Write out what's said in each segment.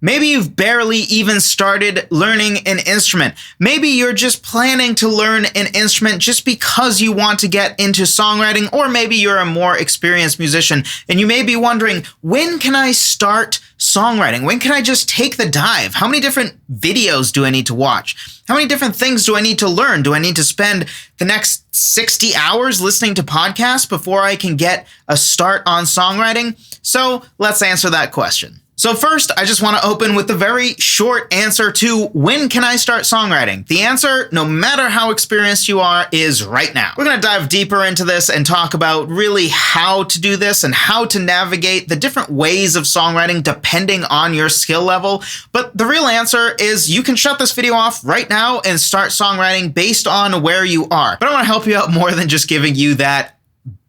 Maybe you've barely even started learning an instrument. Maybe you're just planning to learn an instrument just because you want to get into songwriting, or maybe you're a more experienced musician and you may be wondering, when can I start songwriting? When can I just take the dive? How many different videos do I need to watch? How many different things do I need to learn? Do I need to spend the next 60 hours listening to podcasts before I can get a start on songwriting? So let's answer that question. So first, I just want to open with the very short answer to when can I start songwriting? The answer, no matter how experienced you are, is right now. We're going to dive deeper into this and talk about really how to do this and how to navigate the different ways of songwriting depending on your skill level. But the real answer is you can shut this video off right now and start songwriting based on where you are. But I want to help you out more than just giving you that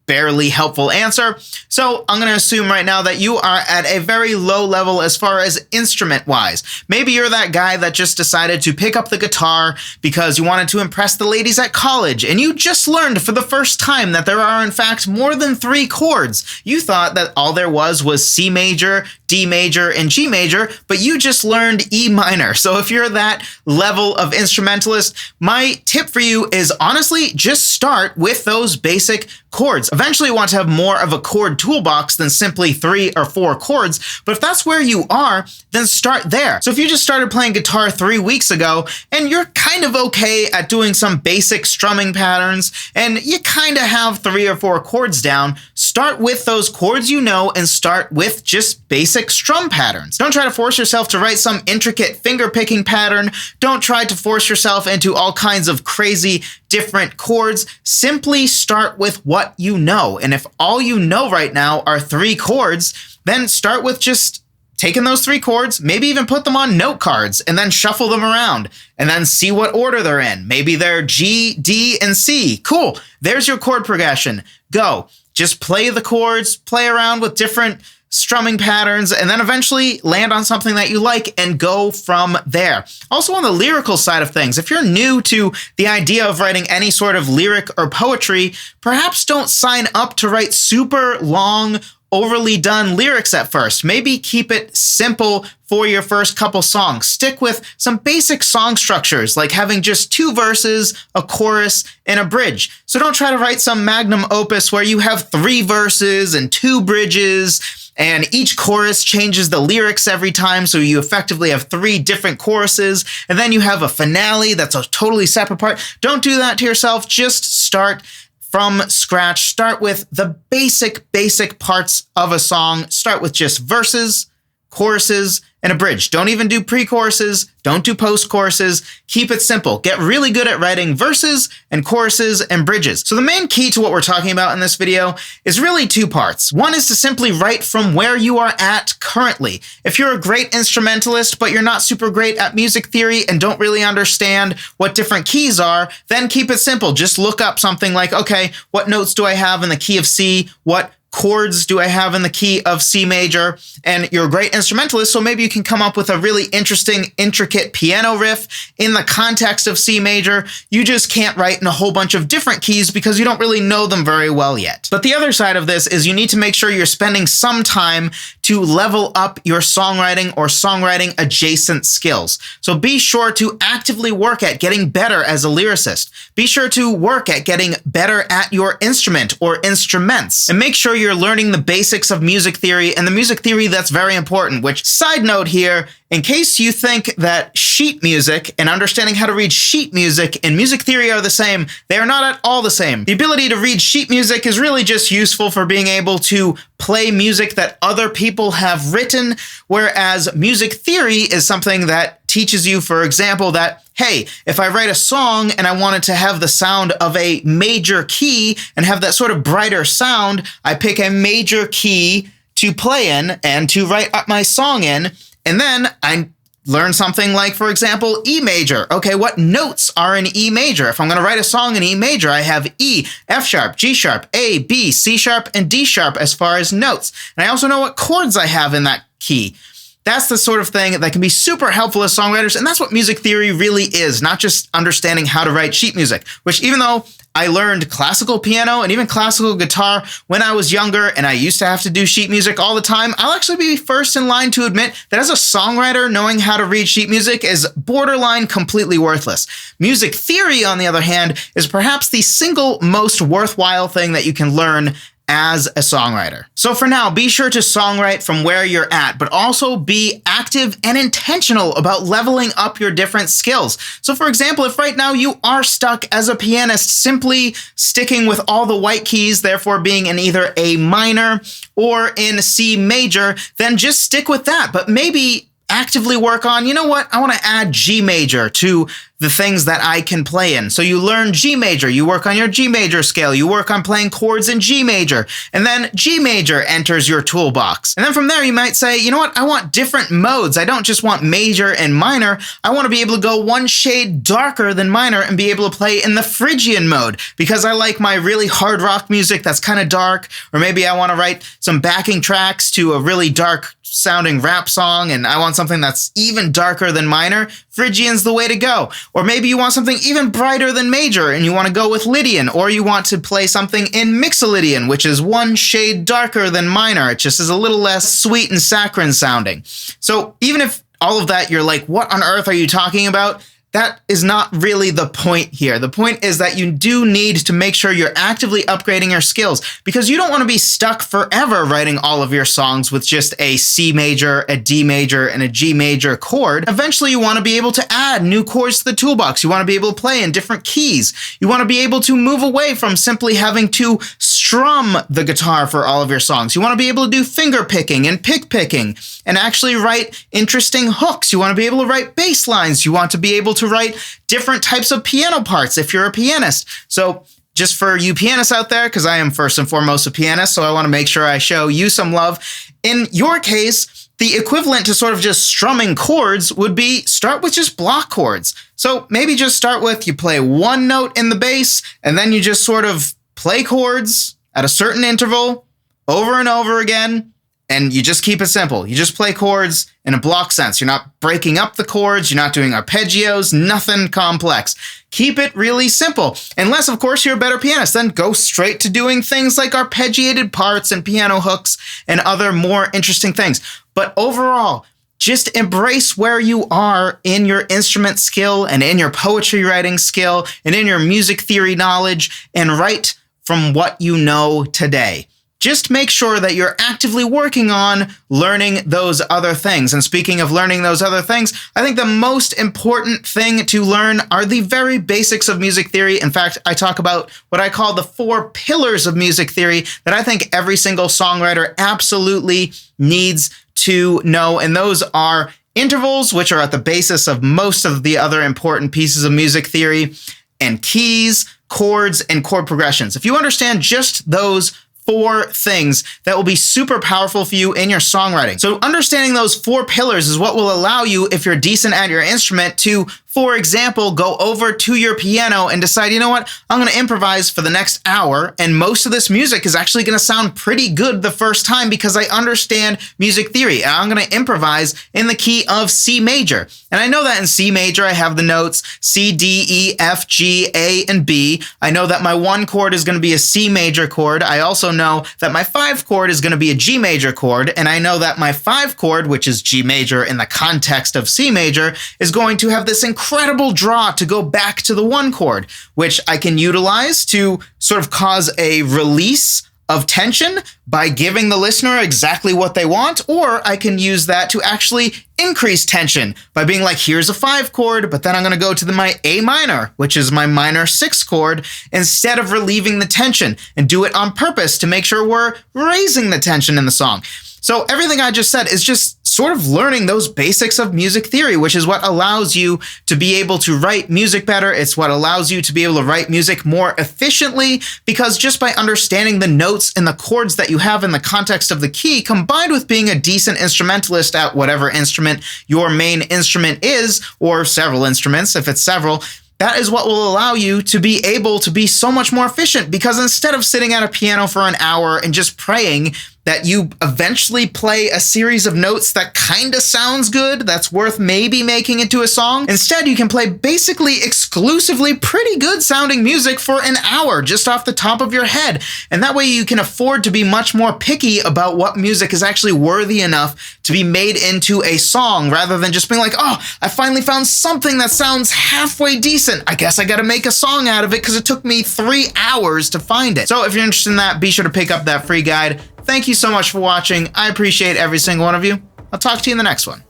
barely helpful answer. So I'm going to assume right now that you are at a very low level as far as instrument wise. Maybe you're that guy that just decided to pick up the guitar because you wanted to impress the ladies at college, and you just learned for the first time that there are in fact more than 3 chords. You thought that all there was C major, D major, and G major, but you just learned E minor. So if you're that level of instrumentalist, my tip for you is honestly just start with those basic chords. Eventually you want to have more of a chord toolbox than simply 3 or 4 chords, but if that's where you are, then start there. So if you just started playing guitar 3 weeks ago and you're kind of okay at doing some basic strumming patterns and you kind of have 3 or 4 chords down, start with those chords you know and start with just basic strum patterns. Don't try to force yourself to write some intricate finger picking pattern. Don't try to force yourself into all kinds of crazy different chords. Simply start with what you know. And if all you know right now are 3 chords, then start with just taking those 3 chords, maybe even put them on note cards and then shuffle them around and then see what order they're in. Maybe they're G, D, and C. Cool. There's your chord progression. Go. Just play the chords, play around with different strumming patterns, and then eventually land on something that you like and go from there. Also on the lyrical side of things, if you're new to the idea of writing any sort of lyric or poetry, perhaps don't sign up to write super long, overly done lyrics at first. Maybe keep it simple for your first couple songs. Stick with some basic song structures, like having just 2 verses, a chorus, and a bridge. So don't try to write some magnum opus where you have 3 verses and 2 bridges, and each chorus changes the lyrics every time, so you effectively have 3 different choruses, and then you have a finale that's a totally separate part. Don't do that to yourself. Just start from scratch. Start with the basic parts of a song. Start with just verses, choruses, and a bridge. Don't even do pre-choruses. Don't do post-choruses. Keep it simple. Get really good at writing verses and choruses and bridges. So the main key to what we're talking about in this video is really 2 parts. One is to simply write from where you are at currently. If you're a great instrumentalist, but you're not super great at music theory and don't really understand what different keys are, then keep it simple. Just look up something like, okay, what notes do I have in the key of C? What chords do I have in the key of C major? And you're a great instrumentalist, so maybe you can come up with a really interesting, intricate piano riff in the context of C major. You just can't write in a whole bunch of different keys because you don't really know them very well yet. But the other side of this is you need to make sure you're spending some time to level up your songwriting or songwriting adjacent skills. So be sure to actively work at getting better as a lyricist. Be sure to work at getting better at your instrument or instruments, and make sure you're learning the basics of music theory and the music theory that's very important, which, side note here, in case you think that sheet music and understanding how to read sheet music and music theory are the same, they are not at all the same. The ability to read sheet music is really just useful for being able to play music that other people have written, whereas music theory is something that teaches you, for example, that, hey, if I write a song and I want it to have the sound of a major key and have that sort of brighter sound, I pick a major key to play in and to write up my song in, and then I learn something like, for example, E major. Okay, what notes are in E major? If I'm going to write a song in E major, I have E, F sharp, G sharp, A, B, C sharp, and D sharp as far as notes. And I also know what chords I have in that key. That's the sort of thing that can be super helpful as songwriters, and that's what music theory really is, not just understanding how to write sheet music, which, even though I learned classical piano and even classical guitar when I was younger, and I used to have to do sheet music all the time. I'll actually be first in line to admit that as a songwriter, knowing how to read sheet music is borderline completely worthless. Music theory, on the other hand, is perhaps the single most worthwhile thing that you can learn as a songwriter. So for now, be sure to songwrite from where you're at, but also be active and intentional about leveling up your different skills. So for example, if right now you are stuck as a pianist simply sticking with all the white keys, therefore being in either A minor or in C major, then just stick with that. But maybe actively work on, you know what, I want to add G major to the things that I can play in. So you learn G major, you work on your G major scale, you work on playing chords in G major, and then G major enters your toolbox. And then from there, you might say, you know what, I want different modes. I don't just want major and minor. I want to be able to go one shade darker than minor and be able to play in the Phrygian mode because I like my really hard rock music that's kind of dark, or maybe I want to write some backing tracks to a really dark sounding rap song and I want something that's even darker than minor. Phrygian's the way to go. Or maybe you want something even brighter than major and you want to go with Lydian, or you want to play something in Mixolydian, which is one shade darker than minor. It just is a little less sweet and saccharine sounding. So even if all of that you're like, what on earth are you talking about? That is not really the point here. The point is that you do need to make sure you're actively upgrading your skills because you don't want to be stuck forever writing all of your songs with just a C major, a D major, and a G major chord. Eventually, you want to be able to add new chords to the toolbox. You want to be able to play in different keys. You want to be able to move away from simply having to strum the guitar for all of your songs. You want to be able to do finger picking and pick picking and actually write interesting hooks. You want to be able to write bass lines. You want to be able to write different types of piano parts if you're a pianist. So just for you pianists out there, because I am first and foremost a pianist, so I want to make sure I show you some love. In your case, the equivalent to sort of just strumming chords would be start with just block chords. So maybe just start with you play one note in the bass, and then you just sort of play chords at a certain interval over and over again. And you just keep it simple. You just play chords in a block sense. You're not breaking up the chords. You're not doing arpeggios, nothing complex. Keep it really simple. Unless, of course, you're a better pianist. Then go straight to doing things like arpeggiated parts and piano hooks and other more interesting things. But overall, just embrace where you are in your instrument skill and in your poetry writing skill and in your music theory knowledge and write from what you know today. Just make sure that you're actively working on learning those other things. And speaking of learning those other things, I think the most important thing to learn are the very basics of music theory. In fact, I talk about what I call the 4 pillars of music theory that I think every single songwriter absolutely needs to know. And those are intervals, which are at the basis of most of the other important pieces of music theory, and keys, chords, and chord progressions. If you understand just those 4 things, that will be super powerful for you in your songwriting. So understanding those 4 pillars is what will allow you, if you're decent at your instrument, to, for example, go over to your piano and decide, you know what, I'm going to improvise for the next hour, and most of this music is actually going to sound pretty good the first time because I understand music theory, and I'm going to improvise in the key of C major. And I know that in C major, I have the notes C, D, E, F, G, A, and B. I know that my 1 chord is going to be a C major chord. I also know that my 5 chord is going to be a G major chord, and I know that my 5 chord, which is G major in the context of C major, is going to have this incredible draw to go back to the 1 chord, which I can utilize to sort of cause a release of tension by giving the listener exactly what they want, or I can use that to actually increase tension by being like, here's a 5 chord, but then I'm going to go to my A minor, which is my minor 6 chord, instead of relieving the tension, and do it on purpose to make sure we're raising the tension in the song. So everything I just said is just sort of learning those basics of music theory, which is what allows you to be able to write music better. It's what allows you to be able to write music more efficiently, because just by understanding the notes and the chords that you have in the context of the key, combined with being a decent instrumentalist at whatever instrument your main instrument is, or several instruments, if it's several, that is what will allow you to be able to be so much more efficient, because instead of sitting at a piano for an hour and just praying that you eventually play a series of notes that kind of sounds good, that's worth maybe making into a song. Instead, you can play basically exclusively pretty good sounding music for an hour just off the top of your head. And that way you can afford to be much more picky about what music is actually worthy enough to be made into a song, rather than just being like, oh, I finally found something that sounds halfway decent. I guess I gotta make a song out of it because it took me 3 hours to find it. So if you're interested in that, be sure to pick up that free guide. Thank you so much for watching. I appreciate every single one of you. I'll talk to you in the next one.